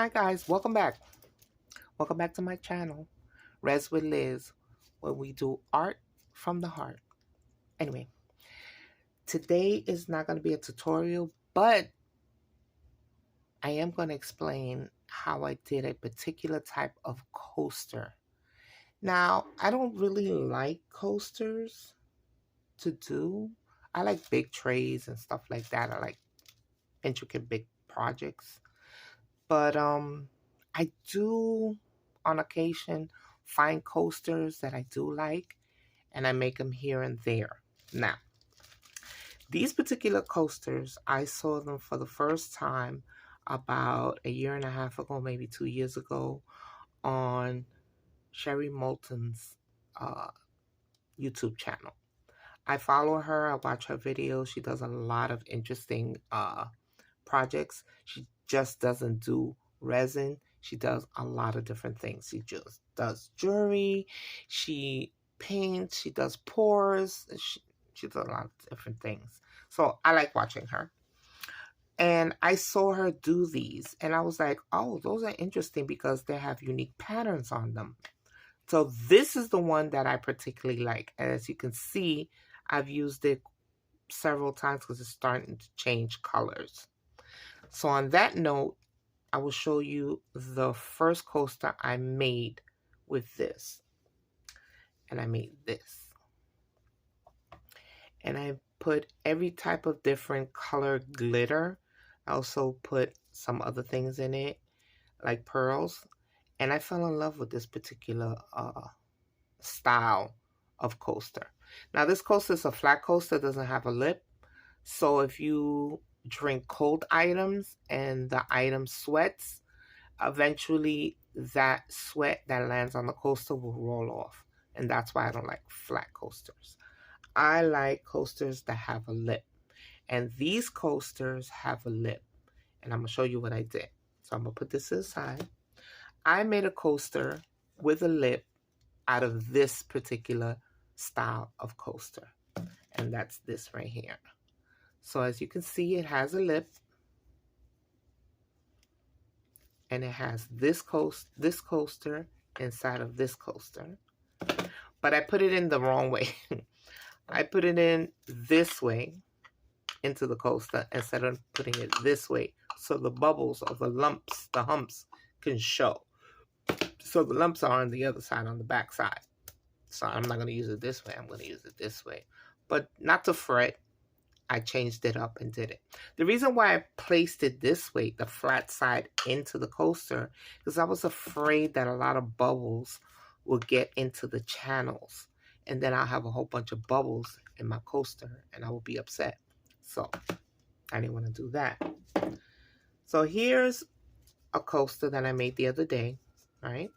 Hi guys, welcome back. Welcome back to my channel, Res with Liz, where we do art from the heart. Anyway, today is not going to be a tutorial, but I am going to explain how I did a particular type of coaster. Now, I don't really like coasters to do. I like big trays and stuff like that. I like intricate big projects. But I do on occasion find coasters that I do like, and I make them here and there. Now, these particular coasters, I saw them for the first time about a year and a half ago, maybe 2 years ago, on Sherry Moulton's YouTube channel. I follow her, I watch her videos. She does a lot of interesting projects. She just doesn't do resin. She does a lot of different things. She just does jewelry. She paints. She does pours. She does a lot of different things. So I like watching her. And I saw her do these. And I was like, oh, those are interesting because they have unique patterns on them. So this is the one that I particularly like. As you can see, I've used it several times because it's starting to change colors. So on that note, I will show you the first coaster I made with this. And I made this. And I put every type of different color glitter. I also put some other things in it, like pearls. And I fell in love with this particular style of coaster. Now this coaster is a flat coaster, doesn't have a lip. So if you drink cold items and the item sweats, eventually that sweat that lands on the coaster will roll off. And that's why I don't like flat coasters. I like coasters that have a lip. And these coasters have a lip. And I'm going to show you what I did. So I'm going to put this aside. I made a coaster with a lip out of this particular style of coaster. And that's this right here. So as you can see, it has a lip. And it has this coaster inside of this coaster. But I put it in the wrong way. I put it in this way into the coaster instead of putting it this way. So the bubbles or the lumps, the humps can show. So the lumps are on the other side, on the back side. So I'm not going to use it this way. I'm going to use it this way. But not to fret. I changed it up and did it. The reason why I placed it this way, the flat side into the coaster, because I was afraid that a lot of bubbles will get into the channels. And then I'll have a whole bunch of bubbles in my coaster and I will be upset. So I didn't want to do that. So here's a coaster that I made the other day, right?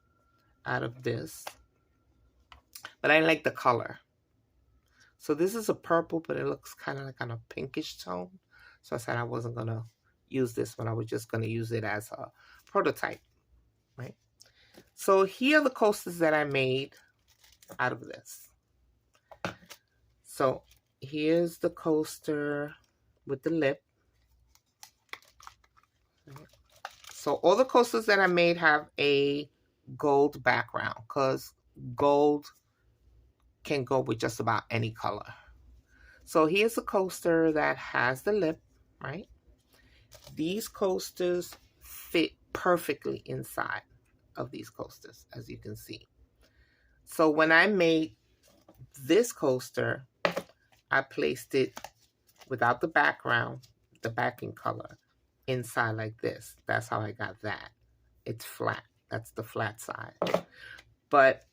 Out of this. But I like the color. So this is a purple, but it looks kind of like on a pinkish tone. So I said I wasn't going to use this one. I was just going to use it as a prototype, right? So here are the coasters that I made out of this. So here's the coaster with the lip. So all the coasters that I made have a gold background because gold can go with just about any color. So here's a coaster that has the lip, right? These coasters fit perfectly inside of these coasters, as you can see. So when I made this coaster, I placed it without the background, the backing color, inside like this. That's how I got that. It's flat. That's the flat side. But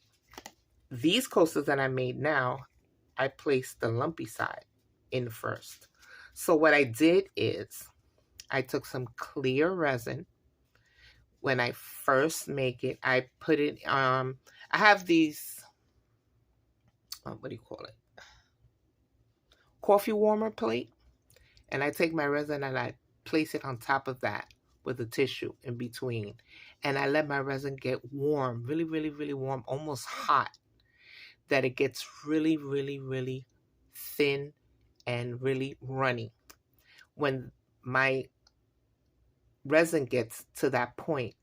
these coasters that I made now, I placed the lumpy side in first. So what I did is I took some clear resin. When I first make it, I put it, I have these, what do you call it? Coffee warmer plate. And I take my resin and I place it on top of that with a tissue in between. And I let my resin get warm, really, really, really warm, almost hot. That it gets really, really, really thin and really runny. When my resin gets to that point,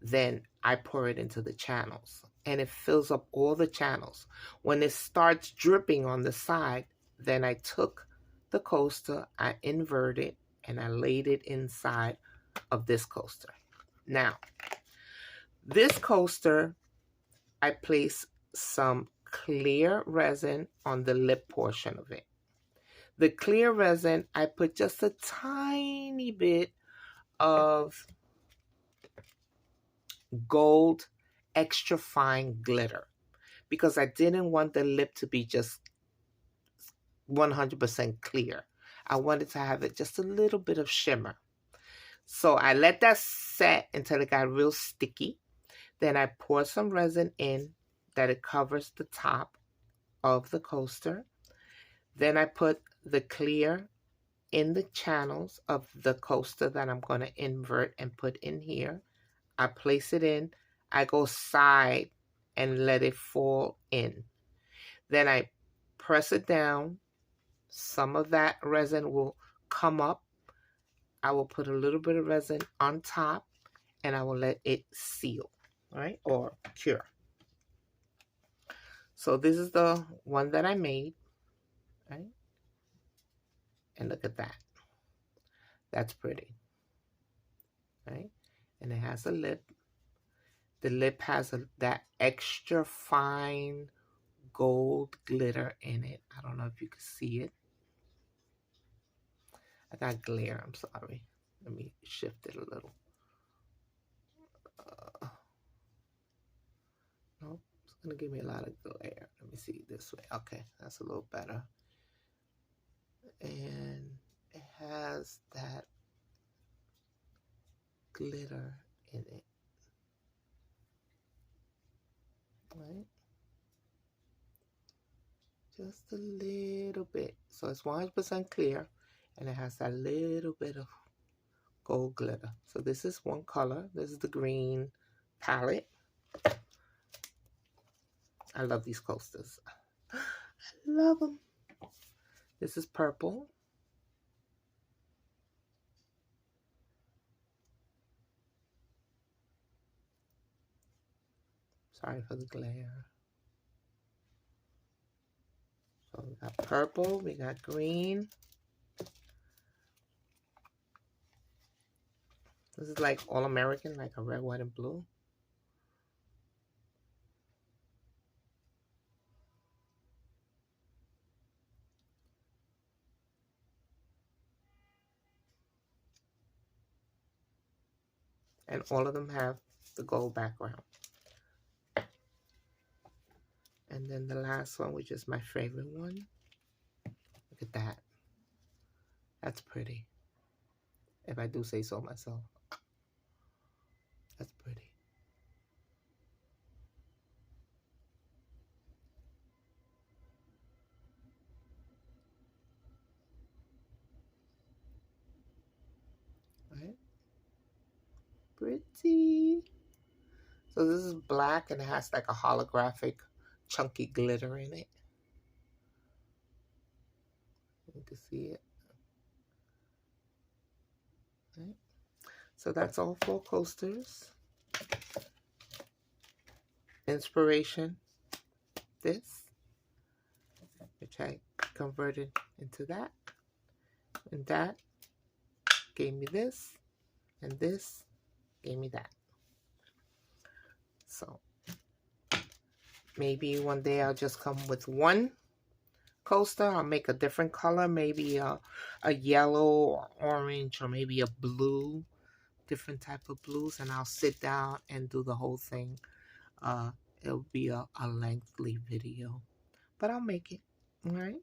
Then I pour it into the channels and it fills up all the channels. When it starts dripping on the side, then I took the coaster, I inverted, and I laid it inside of this coaster. Now, this coaster, I place some clear resin on the lip portion of it. The clear resin, I put just a tiny bit of gold extra fine glitter because I didn't want the lip to be just 100% clear. I wanted to have it just a little bit of shimmer. So I let that set until it got real sticky. Then I poured some resin in that it covers the top of the coaster. Then I put the clear in the channels of the coaster that I'm going to invert and put in here. I place it in. I go side and let it fall in. Then I press it down. Some of that resin will come up. I will put a little bit of resin on top and I will let it seal, right? Or cure. So this is the one that I made, right? And look at that. That's pretty, right? And it has a lip. The lip has that extra fine gold glitter in it. I don't know if you can see it. I got glare, I'm sorry. Let me shift it a little. Nope, it's gonna give me a lot of glare. Let me see this way. Okay, that's a little better. And it has that glitter in it. Right? Just a little bit. So it's 100% clear and it has that little bit of gold glitter. So this is one color. This is the green palette. I love these coasters. I love them. This is purple. Sorry for the glare. So we got purple, we got green. This is like all American, like a red, white, and blue. And all of them have the gold background. And then the last one, which is my favorite one. Look at that. That's pretty. If I do say so myself. That's pretty. Right? Pretty. So this is black and it has like a holographic chunky glitter in it. You can see it. Right? So that's all 4 coasters. Inspiration, this, which I converted into that. And that gave me this. And this gave me that. So maybe one day I'll just come with one coaster. I'll make a different color, maybe a yellow or orange or maybe a blue, different type of blues, and I'll sit down and do the whole thing. It'll be a lengthy video, but I'll make it. All right.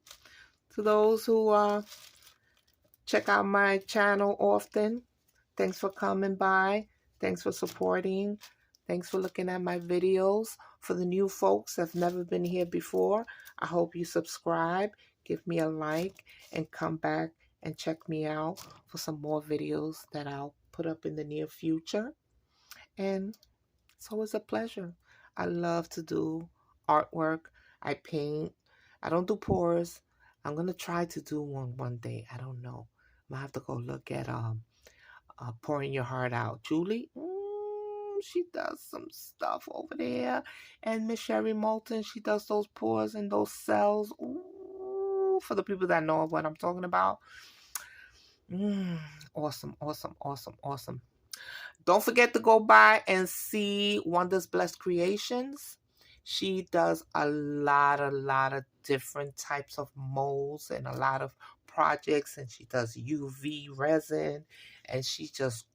To those who check out my channel often, thanks for coming by. Thanks for supporting. Thanks for looking at my videos. For the new folks that have never been here before, I hope you subscribe, give me a like, and come back and check me out for some more videos that I'll put up in the near future. And it's always a pleasure. I love to do artwork. I paint. I don't do pours. I'm going to try to do one day. I don't know. I'm going to have to go look at Pouring Your Heart Out. Julie? she does some stuff over there. And Miss Sherry Moulton, she does those pores and those cells. Ooh, for the people that know what I'm talking about. Awesome, awesome, awesome, awesome. Don't forget to go by and see Wonder's Blessed Creations. She does a lot of different types of molds and a lot of projects, and she does UV resin, and she's just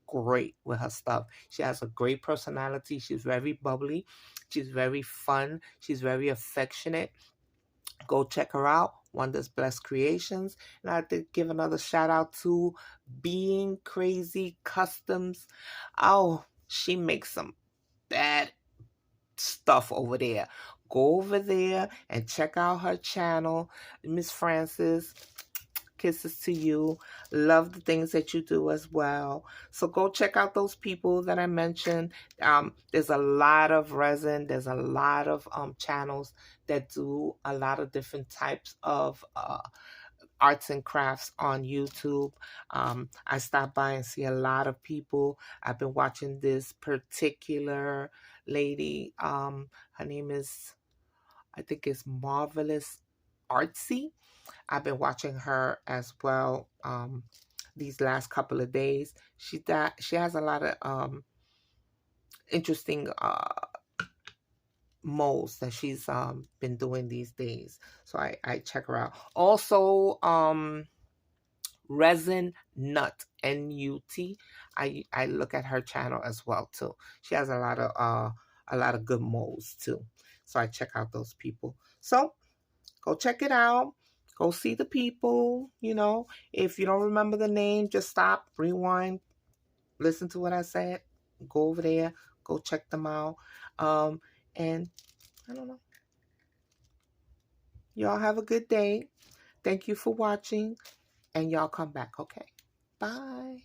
great with her stuff. She has a great personality. She's very bubbly. She's very fun. She's very affectionate. Go check her out, Wonder's Blessed Creations. And I have to give another shout out to Being Crazy Customs. Oh, she makes some bad stuff over there. Go over there and check out her channel. Miss Francis, kisses to you. Love the things that you do as well. So go check out those people that I mentioned. There's a lot of resin. There's a lot of channels that do a lot of different types of arts and crafts on YouTube. I stop by and see a lot of people. I've been watching this particular lady. Her name is, I think it's Marvelous Artsy. I've been watching her as well these last couple of days. She has a lot of interesting molds that she's been doing these days. So I check her out. Also, Resin Nut, N-U-T. I look at her channel as well too. She has a lot of good molds too. So I check out those people. So go check it out. Go see the people. You know, if you don't remember the name, just stop, rewind, listen to what I said. Go over there. Go check them out. And I don't know. Y'all have a good day. Thank you for watching. And y'all come back, okay? Bye.